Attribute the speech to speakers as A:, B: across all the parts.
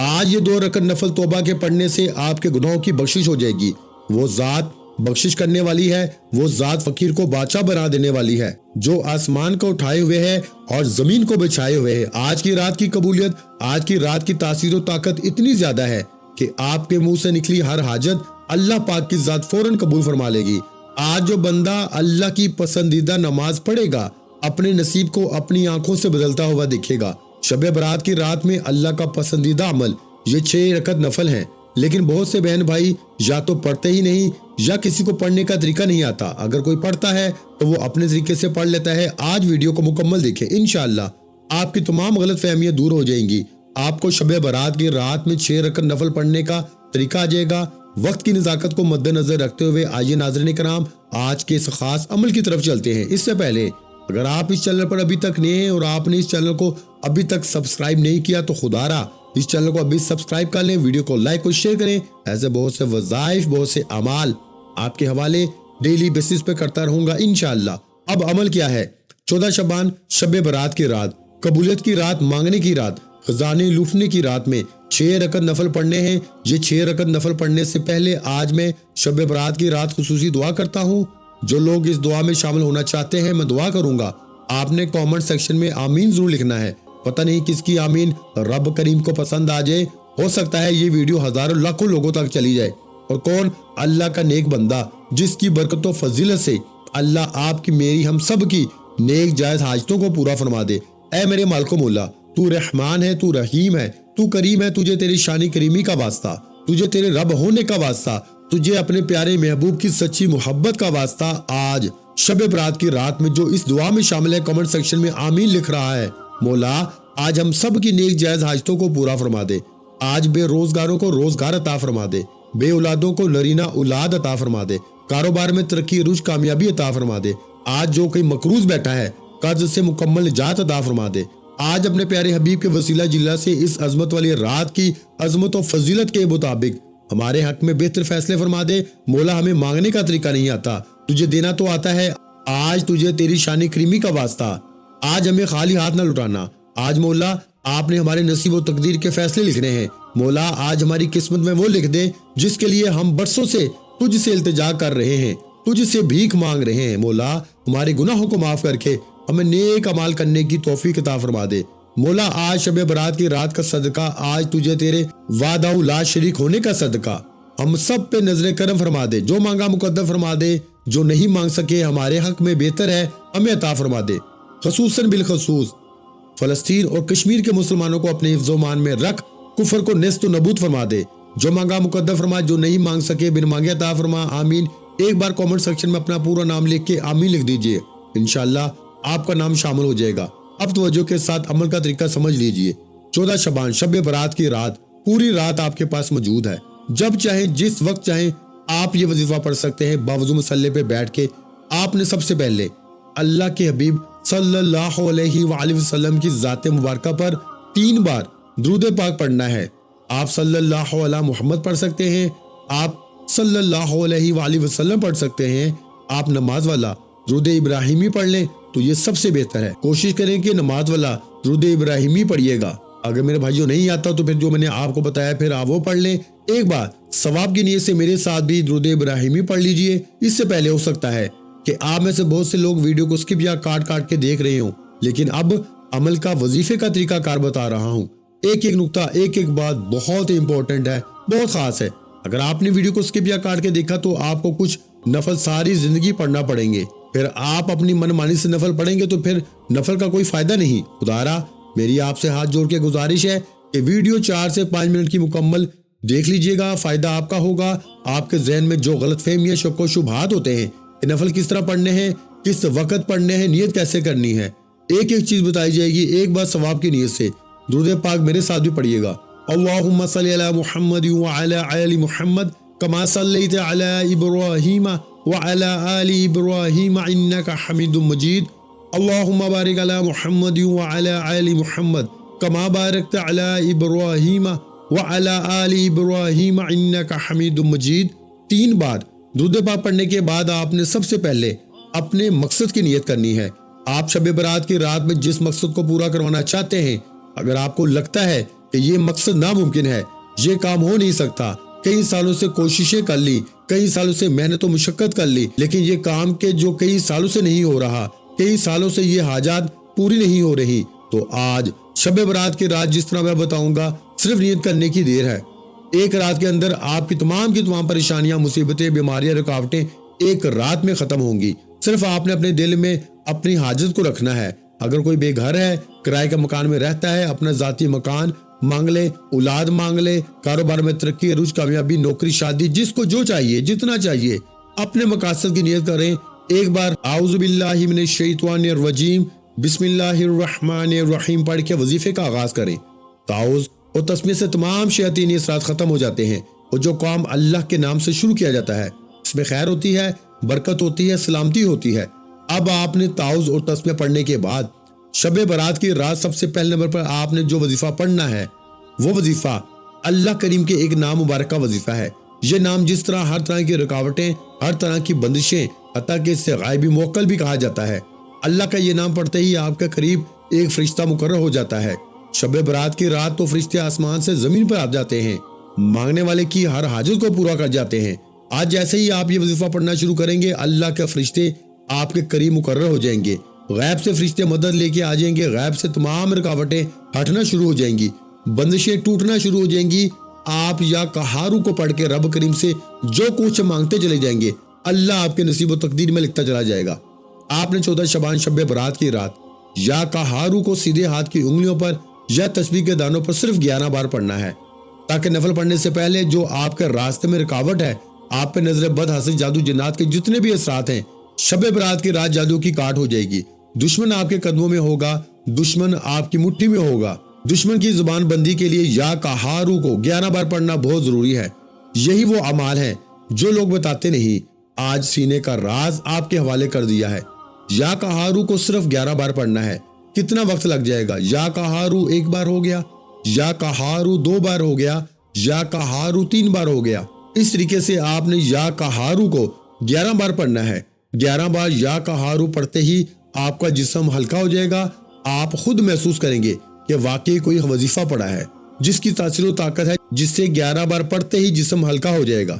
A: آج یہ 2 رکعت نفل توبہ کے پڑھنے سے آپ کے گناہوں کی بخشش ہو جائے گی۔ وہ ذات بخشش کرنے والی ہے، وہ ذات فقیر کو بادشاہ بنا دینے والی ہے، جو آسمان کو اٹھائے ہوئے ہے اور زمین کو بچھائے ہوئے ہے۔ آج کی رات کی قبولیت، آج کی رات کی تاثیر و طاقت اتنی زیادہ ہے کہ آپ کے منہ سے نکلی ہر حاجت اللہ پاک کی ذات فوراً قبول فرما لے گی۔ آج جو بندہ اللہ کی پسندیدہ نماز پڑھے گا، اپنے نصیب کو اپنی آنکھوں سے بدلتا ہوا دیکھے گا۔ شب برات کی رات میں اللہ کا پسندیدہ عمل یہ 6 رکعت نفل ہیں، لیکن بہت سے بہن بھائی یا تو پڑھتے ہی نہیں یا کسی کو پڑھنے کا طریقہ نہیں آتا۔ اگر کوئی پڑھتا ہے تو وہ اپنے طریقے سے پڑھ لیتا ہے۔ آج ویڈیو کو مکمل دیکھیں، انشاءاللہ آپ کی تمام غلط فہمیاں دور ہو جائیں گی۔ آپ کو شب برات کی رات میں 6 رکعت نفل پڑھنے کا طریقہ آ جائے گا۔ وقت کی نزاکت کو مد نظر رکھتے ہوئے آئیے ناظرین کرام آج کے اس خاص عمل کی طرف چلتے ہیں۔ اس سے پہلے اگر آپ اس چینل پر ابھی تک نئے ہیں اور آپ نے اس چینل کو ابھی تک سبسکرائب نہیں کیا تو خدا را اس چینل کو ابھی سبسکرائب کر لیں، ویڈیو کو لائک اور شیئر کریں۔ ایسے بہت سے وظائف، بہت سے اعمال آپ کے حوالے ڈیلی بیسس پہ کرتا رہوں گا انشاءاللہ۔ اب عمل کیا ہے؟ 14 شعبان شب برات کی رات، قبولیت کی رات، مانگنے کی رات، خزانے لوٹنے کی رات میں 6 رکعت نفل پڑھنے ہیں۔ یہ 6 رکعت نفل پڑھنے سے پہلے آج میں شب برات کی رات خصوصی دعا کرتا ہوں۔ جو لوگ اس دعا میں شامل ہونا چاہتے ہیں میں دعا کروں گا، آپ نے کامنٹ سیکشن میں آمین ضرور لکھنا ہے۔ پتہ نہیں کس کی آمین رب کریم کو پسند آ جائے، ہو سکتا ہے یہ ویڈیو ہزاروں لاکھوں لوگوں تک چلی جائے۔ اور کون؟ اللہ کا نیک بندہ جس کی برکت و فضیلت سے اللہ آپ کی، میری، ہم سب کی نیک جائز حاجتوں کو پورا فرما دے۔ اے میرے مالک و مولا، تو رحمان ہے، تو رحیم ہے، تو کریم ہے، تجھے تیری شانی کریمی کا واسطہ، تجھے تیرے رب ہونے کا واسطہ، تجھے اپنے پیارے محبوب کی سچی محبت کا واسطہ۔ آج شب برات کی رات میں جو اس دعا میں شامل ہے کمنٹ سیکشن میں آمین لکھ رہا ہے، مولا آج ہم سب کی نیک جائز حاجتوں کو پورا فرما دے۔ آج بے روزگاروں کو روزگار عطا فرما دے، بے اولادوں کو نرینہ اولاد عطا فرما دے، کاروبار میں ترقی، رشد، کامیابی عطا فرما دے۔ آج جو کوئی مقروض بیٹھا ہے قرض سے مکمل نجات عطا فرما دے۔ آج اپنے پیارے حبیب کے وسیلہ جلہ سے اس عظمت والی رات کی عظمت و فضیلت کے مطابق ہمارے حق میں بہتر فیصلے فرما دے۔ مولا ہمیں مانگنے کا طریقہ نہیں آتا، تجھے دینا تو آتا ہے۔ آج تجھے تیری شانی کریمی کا واسطہ، آج ہمیں خالی ہاتھ نہ لٹانا۔ آج مولا آپ نے ہمارے نصیب و تقدیر کے فیصلے لکھنے ہیں۔ مولا آج ہماری قسمت میں وہ لکھ دے جس کے لیے ہم برسوں سے تجھ سے التجا کر رہے ہیں، تجھ سے بھیک مانگ رہے ہیں۔ مولا ہمارے گناہوں کو معاف کر کے ہمیں نیک اعمال کرنے کی توفیق عطا فرما دے۔ مولا آج شب برات کی رات کا صدقہ، آج تجھے تیرے وعدہ لا شریک ہونے کا صدقہ ہم سب پہ نظر کرم فرما دے۔ جو مانگا مقدر فرما دے، جو نہیں مانگ سکے ہمارے حق میں بہتر ہے ہمیں عطا فرما دے۔ خصوصاً بالخصوص فلسطین اور کشمیر کے مسلمانوں کو اپنے حفظ و مان میں رکھ، کفر کو نیست و نابود فرما دے۔ جو مانگا مقدر فرما، جو نہیں مانگ سکے بن مانگے عطا فرما، آمین۔ ایک بار کامنٹ سیکشن میں اپنا پورا نام لکھ کے آمین لکھ دیجئے، انشاءاللہ آپ کا نام شامل ہو جائے گا۔ اب توجہ کے ساتھ عمل کا طریقہ سمجھ لیجئے۔ 14 شعبان شب برات کی رات، پوری رات آپ کے پاس موجود ہے۔ جب چاہیں، جس وقت چاہیں آپ یہ وظیفہ پڑھ سکتے ہیں۔ باوضو مصلی پہ بیٹھ کے آپ نے سب سے پہلے اللہ کے حبیب صلی اللہ علیہ وآلہ وسلم کی ذات مبارکہ پر 3 بار درود پاک پڑھنا ہے۔ آپ صلی اللہ علیہ محمد پڑھ سکتے ہیں، آپ صلی اللہ علیہ وآلہ وسلم پڑھ سکتے ہیں، آپ نماز والا درود ابراہیمی پڑھ لیں تو یہ سب سے بہتر ہے۔ کوشش کریں کہ نماز والا درود ابراہیمی پڑھیے گا۔ اگر میرے بھائیوں نہیں آتا تو پھر جو میں نے آپ کو بتایا پھر آپ وہ پڑھ لیں۔ ایک بار ثواب کی نیت سے میرے ساتھ بھی درود ابراہیمی پڑھ لیجئے۔ اس سے پہلے ہو سکتا ہے کہ آپ میں سے بہت سے لوگ ویڈیو کو سکپ یا کاٹ کے دیکھ رہے ہوں، لیکن اب عمل کا وظیفے کا طریقہ کار بتا رہا ہوں۔ ایک ایک نقطہ، ایک ایک بات بہت امپورٹنٹ ہے، بہت خاص ہے۔ اگر آپ نے ویڈیو کو سکپ یا کاٹ کے دیکھا تو آپ کو کچھ نفل ساری زندگی پڑھنا پڑیں گے، پھر آپ اپنی من مانی سے نفل پڑھیں گے تو پھر نفل کا کوئی فائدہ نہیں۔ خدارا میری آپ سے ہاتھ جوڑ کے گزارش ہے کہ ویڈیو 4 سے 5 منٹ کی مکمل دیکھ لیجئے گا، فائدہ آپ کا ہوگا۔ آپ کے ذہن میں جو غلط فہمیاں، شک و شبہات ہوتے ہیں کہ نفل کس طرح پڑھنے ہیں، کس وقت پڑھنے ہیں، نیت کیسے کرنی ہے، ایک ایک چیز بتائی جائے گی۔ ایک بار ثواب کی نیت سے درود پاک میرے ساتھ بھی پڑھیے گا۔ اللہم صلی علی محمد وعلی آل محمد کما صلیت علی ابراہیم وعلی آل ابراہیم انک حمید مجید۔ اللہم بارک علی محمد وعلی آل محمد کما بارکت علی ابراہیم وعلی آل ابراہیم انک حمید مجید۔ 3 بار درود پاک پڑھنے کے بعد آپ نے سب سے پہلے اپنے مقصد کی نیت کرنی ہے۔ آپ شب برات کی رات میں جس مقصد کو پورا کروانا چاہتے ہیں، اگر آپ کو لگتا ہے کہ یہ مقصد ناممکن ہے، یہ کام ہو نہیں سکتا، کئی سالوں سے کوششیں کر لی، کئی سالوں سے محنت و مشقت کر لی، لیکن یہ کام کہ جو کئی سالوں سے نہیں ہو رہا، کئی سالوں سے یہ حاجات پوری نہیں ہو رہی، تو آج شب برات کی رات جس طرح میں بتاؤں گا، صرف نیت کرنے کی دیر ہے۔ ایک رات کے اندر آپ کی تمام پریشانیاں، مصیبتیں، بیماریاں، رکاوٹیں ایک رات میں ختم ہوں گی۔ صرف آپ نے اپنے دل میں اپنی حاجت کو رکھنا ہے۔ اگر کوئی بے گھر ہے، کرائے کے مکان میں رہتا ہے، اپنا ذاتی مکان مانگ لے، اولاد مانگ لے، کاروبار میں ترقی، عروج، کامیابی، نوکری، شادی، جس کو جو چاہیے، جتنا چاہیے، اپنے مقاصد کی نیت کریں۔ ایک بار اعوذ باللہ من الشیطان الرجیم بسم اللہ الرحمن الرحیم پڑھ کے وظیفے کا آغاز کریں۔ تعوذ اور تسمیہ سے تمام شیاطینی اثرات ختم ہو جاتے ہیں، اور جو کام اللہ کے نام سے شروع کیا جاتا ہے اس میں خیر ہوتی ہے، برکت ہوتی ہے، سلامتی ہوتی ہے۔ اب آپ نے تعوذ اور تسمیہ پڑھنے کے بعد شب برات کی رات سب سے پہلے نمبر پر آپ نے جو وظیفہ پڑھنا ہے، وہ وظیفہ اللہ کریم کے ایک نام مبارک کا وظیفہ ہے۔ یہ نام جس طرح ہر طرح کی رکاوٹیں، ہر طرح کی بندشیں، حتیٰ کہ اس سے غائبی موکل بھی کہا جاتا ہے، اللہ کا یہ نام پڑھتے ہی آپ کے قریب ایک فرشتہ مقرر ہو جاتا ہے۔ شب برات کی رات تو فرشتے آسمان سے زمین پر آ جاتے ہیں، مانگنے والے کی ہر حاجت کو پورا کر جاتے ہیں۔ آج جیسے ہی آپ یہ وظیفہ پڑھنا شروع کریں گے، اللہ کے فرشتے آپ کے قریب مقرر ہو جائیں گے، غیب سے فرشتے مدد لے کے آ جائیں گے، غیب سے تمام رکاوٹیں ہٹنا شروع ہو جائیں گی، بندشیں ٹوٹنا شروع ہو جائیں گی۔ آپ یا قہارو کو پڑھ کے رب کریم سے جو کچھ مانگتے چلے جائیں گے، اللہ آپ کے نصیب و تقدیر میں لکھتا چلا جائے گا۔ آپ نے 14 شعبان شب برات کی رات یا قہارو کو سیدھے ہاتھ کی انگلیوں پر یا تسبیح کے دانوں پر صرف 11 بار پڑھنا ہے، تاکہ نفل پڑھنے سے پہلے جو آپ کے راستے میں رکاوٹ ہے، آپ پہ نظر بد، حسد، جادو، جنات کے جتنے بھی اثرات ہیں، شب برات کی رات جادو کی کاٹ ہو جائے گی۔ دشمن آپ کے قدموں میں ہوگا، دشمن آپ کی مٹھی میں ہوگا۔ دشمن کی زبان بندی کے لیے یا قہارو کو 11 بار پڑھنا بہت ضروری ہے۔ یہی وہ اعمال ہیں جو لوگ بتاتے نہیں، آج سینے کا راز آپ کے حوالے کر دیا ہے۔ یا قہارو کو صرف 11 بار پڑھنا ہے۔ کتنا وقت لگ جائے گا؟ یا قہارو 1 بار ہو گیا، یا قہارو 2 بار ہو گیا، یا قہارو 3 بار ہو گیا۔ اس طریقے سے آپ نے یا قہارو کو 11 بار پڑھنا ہے۔ 11 بار یا قہارو پڑھتے ہی آپ کا جسم ہلکا ہو جائے گا۔ آپ خود محسوس کریں گے کہ واقعی کوئی وظیفہ پڑھا ہے، جس کی تاثیر و طاقت ہے، جس سے 11 بار پڑھتے ہی جسم ہلکا ہو جائے گا،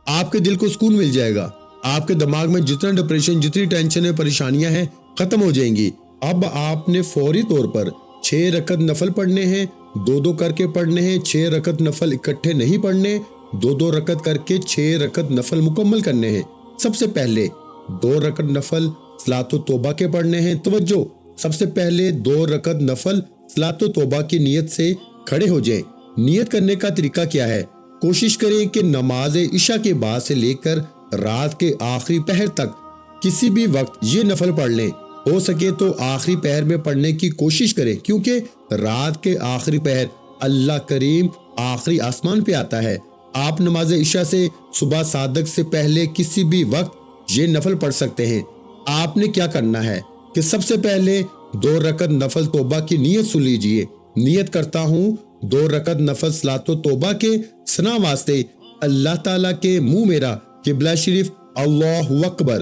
A: آپ کے دل کو سکون مل جائے گا، آپ کے دماغ میں جتنا ڈپریشن، جتنی ٹینشن، پریشانیاں ہیں، ختم ہو جائیں گی۔ اب آپ نے فوری طور پر 6 رکعت نفل پڑھنے ہیں، 2 کر کے پڑھنے ہیں۔ 6 رکعت نفل اکٹھے نہیں پڑھنے، 2 رکعت کر کے 6 رکعت نفل مکمل کرنے ہیں۔ سب سے پہلے 2 رکعت نفل صلاۃ و توبہ کے پڑھنے ہیں۔ توجہ، سب سے پہلے 2 رکعت نفل صلاۃ و توبہ کی نیت سے کھڑے ہو جائیں۔ نیت کرنے کا طریقہ کیا ہے؟ کوشش کریں کہ نماز عشاء کے بعد سے لے کر رات کے آخری پہر تک کسی بھی وقت یہ نفل پڑھ لیں۔ ہو سکے تو آخری پہر میں پڑھنے کی کوشش کریں، کیونکہ رات کے آخری پہر اللہ کریم آخری آسمان پہ آتا ہے۔ آپ نماز عشاء سے صبح صادق سے پہلے کسی بھی وقت یہ نفل پڑھ سکتے ہیں۔ آپ نے کیا کرنا ہے کہ سب سے پہلے 2 رکعت نفل توبہ کی نیت سن لیجئے۔ نیت کرتا ہوں 2 رکعت نفل صلاۃ و توبہ کے ثنا واسطے اللہ تعالیٰ کے منہ میرا قبلہ شریف اللہ اکبر،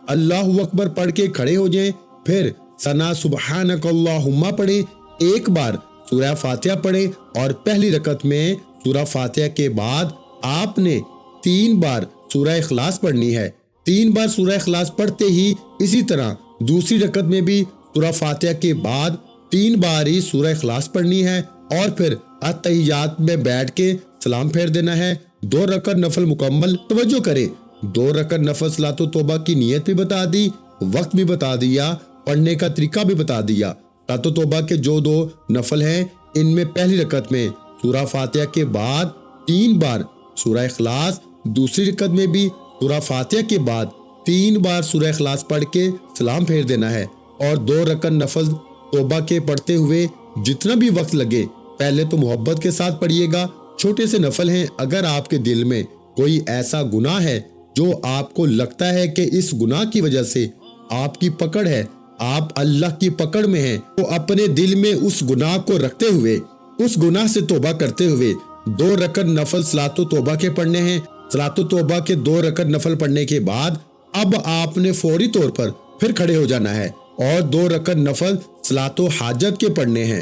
A: اللہ اکبر پڑھ کے کھڑے ہو جائیں۔ پھر ثنا سبحانک اللہم پڑھیں، 1 بار سورہ فاتحہ پڑھیں، اور پہلی رکعت میں سورہ فاتحہ کے بعد آپ نے 3 بار سورہ اخلاص پڑھنی ہے۔ 3 بار سورہ اخلاص پڑھتے ہی اسی طرح دوسری رکعت میں بھی سورہ فاتحہ کے بعد 3 بار ہی سورہ اخلاص پڑھنی ہے، اور پھر اتحیات میں بیٹھ کے سلام پھیر دینا ہے۔ 2 رکعت نفل مکمل۔ توجہ کریں، 2 رکعت نفل صلاۃ و توبہ کی نیت بھی بتا دی، وقت بھی بتا دیا، پڑھنے کا طریقہ بھی بتا دیا۔ صلاۃ و توبہ کے جو 2 نفل ہیں، ان میں پہلی رکعت میں سورہ فاتحہ کے بعد 3 بار سورہ اخلاص، دوسری رکعت میں بھی سورہ فاتحہ کے بعد 3 بار سورہ اخلاص پڑھ کے سلام پھیر دینا ہے۔ اور 2 رکعت نفل توبہ کے پڑھتے ہوئے جتنا بھی وقت لگے، پہلے تو محبت کے ساتھ پڑھیے گا۔ چھوٹے سے نفل ہیں، اگر آپ کے دل میں کوئی ایسا گناہ ہے جو آپ کو لگتا ہے کہ اس گناہ کی وجہ سے آپ کی پکڑ ہے، آپ اللہ کی پکڑ میں ہیں، تو اپنے دل میں اس گناہ کو رکھتے ہوئے، اس گناہ سے توبہ کرتے ہوئے 2 رکعت نفل صلاۃ و توبہ کے پڑھنے ہیں۔ صلاۃ و توبہ کے 2 رکعت نفل پڑھنے کے بعد اب آپ نے فوری طور پر پھر کھڑے ہو جانا ہے اور 2 رکعت نفل صلاۃ و حاجت کے پڑھنے ہیں۔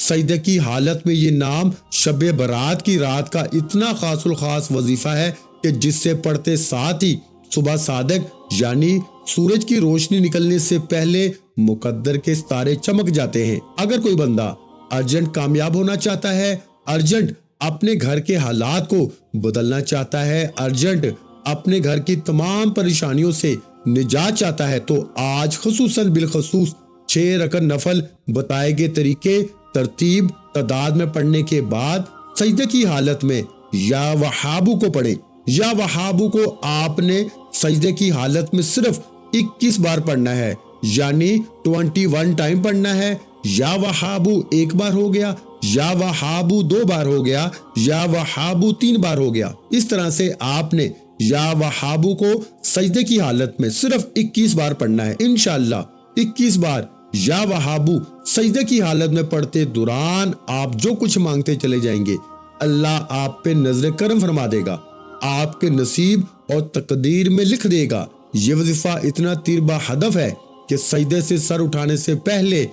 A: سجدے کی حالت میں یہ نام شب برات کی رات کا اتنا خاص الخاص وظیفہ ہے کہ جس سے پڑھتے ساتھ ہی صبح صادق یعنی سورج کی روشنی نکلنے سے پہلے مقدر کے ستارے چمک جاتے ہیں۔ اگر کوئی بندہ ارجنٹ کامیاب ہونا چاہتا ہے، ارجنٹ اپنے گھر کے حالات کو بدلنا چاہتا ہے، ارجنٹ اپنے گھر کی تمام پریشانیوں سے نجات چاہتا ہے، تو آج خصوصاً بالخصوص 6 رکعت نفل بتائے گئے طریقے ترتیب تعداد میں پڑھنے کے بعد سجدے کی حالت میں یا وہابو کو پڑھیں۔ یا وہابو کو آپ نے سجدے کی حالت میں صرف 21 بار پڑھنا ہے، یعنی 21 ٹائم پڑھنا ہے۔ یا وہابو 1 بار ہو گیا، یا وہابو 2 بار ہو گیا، یا وہابو 3 بار ہو گیا۔ اس طرح سے آپ نے یا وہابو کو سجدے کی حالت میں صرف 21 بار پڑھنا ہے۔ انشاءاللہ 21 بار یا وہابو سجدے کی حالت میں پڑھتے دوران آپ جو کچھ مانگتے چلے جائیں گے، اللہ آپ پہ نظر کرم فرما دے گا، آپ کے نصیب اور تقدیر میں لکھ دے گا۔ یہ وظیفہ اتنا تیر با ہدف ہے کہ سجدے سے سر اٹھانے سے پہلے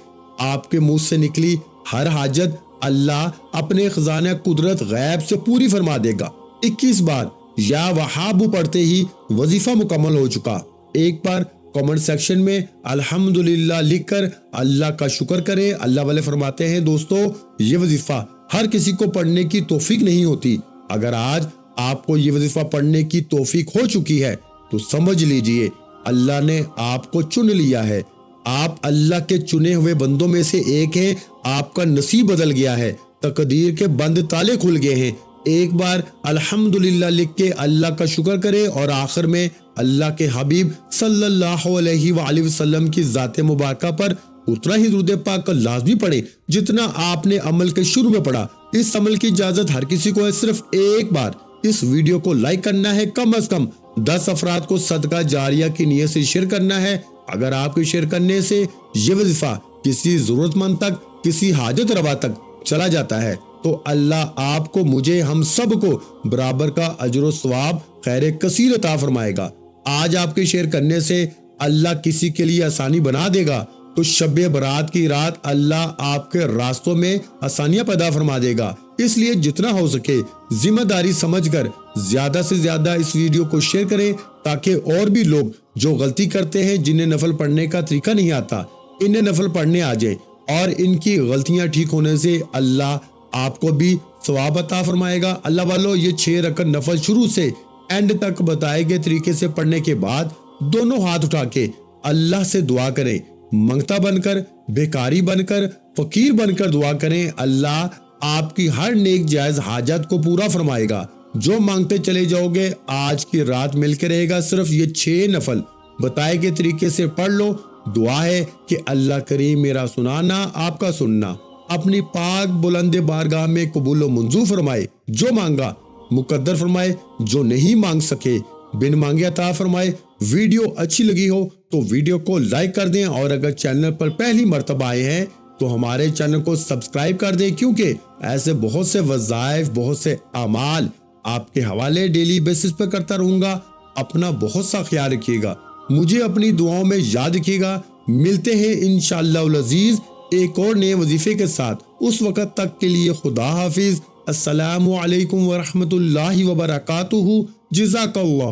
A: آپ کے منہ سے نکلی ہر حاجت اللہ اپنے خزانہ قدرت غیب سے پوری فرما دے گا۔ 21 بار یا وہابو پڑھتے ہی وظیفہ مکمل ہو چکا۔ ایک بار کامنٹ سیکشن میں الحمدللہ لکھ کر اللہ کا شکر کریں۔ اللہ والے فرماتے ہیں دوستو، یہ وظیفہ ہر کسی کو پڑھنے کی توفیق نہیں ہوتی۔ اگر آج آپ کو یہ وظیفہ پڑھنے کی توفیق ہو چکی ہے تو سمجھ لیجئے اللہ نے آپ کو چن لیا ہے، آپ اللہ کے چنے ہوئے بندوں میں سے ایک ہیں، آپ کا نصیب بدل گیا ہے، تقدیر کے بند تالے کھل گئے ہیں۔ ایک بار الحمدللہ لکھ کے اللہ کا شکر کرے اور آخر میں اللہ کے حبیب صلی اللہ علیہ وآلہ وسلم کی ذات مبارکہ پر اتنا ہی درود پاک کا لازمی پڑھے جتنا آپ نے عمل کے شروع میں پڑھا۔ اس عمل کی اجازت ہر کسی کو ہے، صرف ایک بار اس ویڈیو کو لائک کرنا ہے، کم از کم 10 افراد کو صدقہ جاریہ کی نیت سے شیئر کرنا ہے۔ اگر آپ کے شیئر کرنے سے یہ وظیفہ کسی ضرورت مند تک، کسی حاجت روا تک چلا جاتا ہے تو اللہ آپ کو، مجھے، ہم سب کو برابر کا اجر و ثواب خیر کثیر عطا فرمائے گا۔ آج آپ کے شیئر کرنے سے اللہ کسی کے لیے آسانی بنا دے گا تو شب برات کی رات اللہ آپ کے راستوں میں آسانیاں پیدا فرما دے گا۔ اس لیے جتنا ہو سکے ذمہ داری سمجھ کر زیادہ سے زیادہ اس ویڈیو کو شیئر کریں تاکہ اور بھی لوگ جو غلطی کرتے ہیں، جنہیں نفل پڑھنے کا طریقہ نہیں آتا، انہیں نفل پڑھنے آ جائے اور ان کی غلطیاں ٹھیک ہونے سے اللہ آپ کو بھی ثواب عطا فرمائے گا۔ اللہ والو، یہ 6 رکعت نفل شروع سے اینڈ تک بتائے گئے طریقے سے پڑھنے کے بعد دونوں ہاتھ اٹھا کے اللہ سے دعا کریں، منگتا بن کر، بھیکاری بن کر، فقیر بن کر دعا کریں۔ اللہ آپ کی ہر نیک جائز حاجت کو پورا فرمائے گا۔ جو مانگتے چلے جاؤ گے آج کی رات مل کے رہے گا۔ صرف یہ 6 نفل بتائے گئے طریقے سے پڑھ لو۔ دعا ہے کہ اللہ کریم میرا سنانا، آپ کا سننا اپنی پاک بلند بارگاہ میں قبول و منظور فرمائے، جو مانگا مقدر فرمائے، جو نہیں مانگ سکے بن مانگے عطا فرمائے۔ ویڈیو اچھی لگی ہو تو ویڈیو کو لائک کر دیں، اور اگر چینل پر پہلی مرتبہ آئے ہیں تو ہمارے چینل کو سبسکرائب کر دیں، کیونکہ ایسے بہت سے وظائف، بہت سے اعمال آپ کے حوالے ڈیلی بیسس پر کرتا رہوں گا۔ اپنا بہت سا خیال رکھیے گا، مجھے اپنی دعاؤں میں یاد رکھیے گا۔ ملتے ہیں انشاءاللہ العزیز ایک اور نئے وظیفے کے ساتھ، اس وقت تک کے لیے خدا حافظ۔ السلام علیکم ورحمۃ اللہ وبرکاتہ۔ جزاک اللہ۔